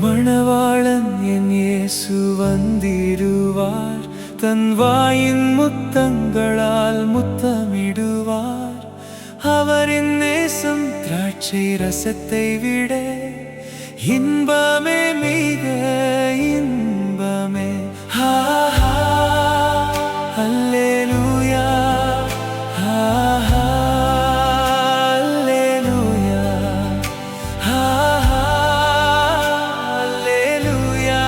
மணவாளன் என் இயேசு வந்திடுவார், தன் வாயின் முத்தங்களால் முத்தமிடுவார். அவரின் நேசம் திராட்சை ரசத்தை விட இன்பமே, மிக இன்பமே. அல்லேலூயா, அல்லேலூயா, அல்லேலூயா,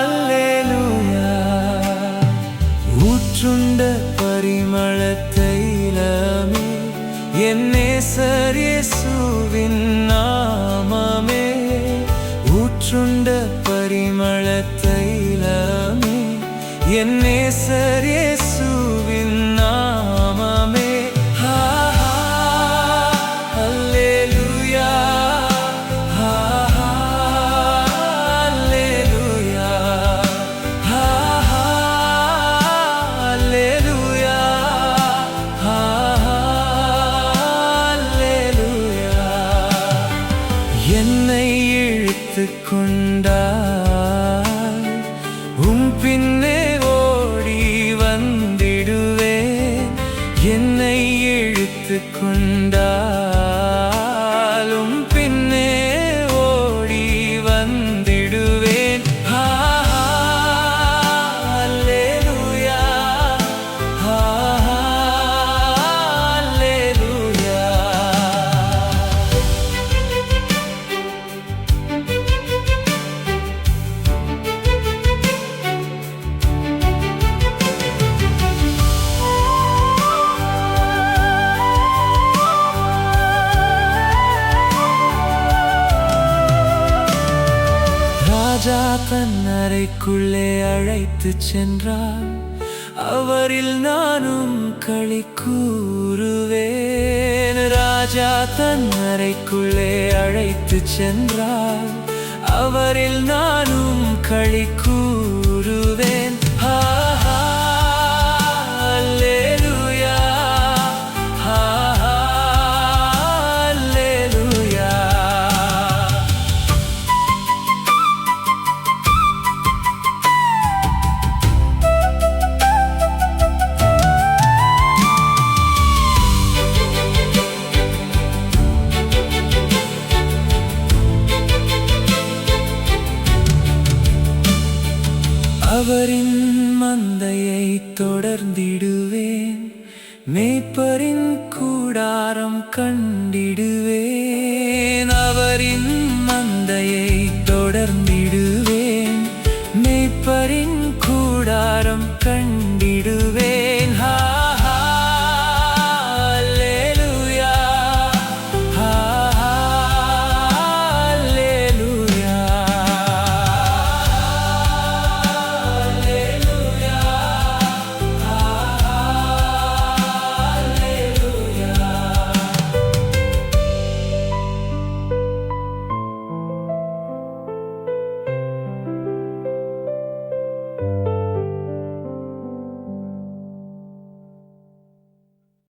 அல்லேலூயா. ஊற்றுண்ட பரிமள தைலமே, என் நேசர் இயேசுவின் நாமமே. ஊற்றுண்ட பரிமள தைலமே, என் நேசர் இயேசுவின் நாமமே. அல்லேலூயா, அல்லேலூயா, அல்லேலூயா, அல்லேலூயா. என்னை இழுத்துக் கொண்டால் பின்னே ஓடி வந்திடுவேன். என்னை இழுத்துக் கொண்டாலும் பின்னே ஓடி வந்திடுவேன். அல்லேலூயா, அல்லேலூயா. ராஜா தன் அறைக்குள்ளே அழைத்துச் சென்றார், அவரில் நானும் களி கூறுவேன். ராஜா தன் அறைக்குள்ளே அழைத்துச் சென்றார், அவரில் நானும் களி கூறுவேன். அல்லேலூயா, அல்லேலூயா. அவரின் மந்தையை தொடர்ந்திடுவேன், மேய்ப்பரின் கூடாரம் கண்டிடுவேன்.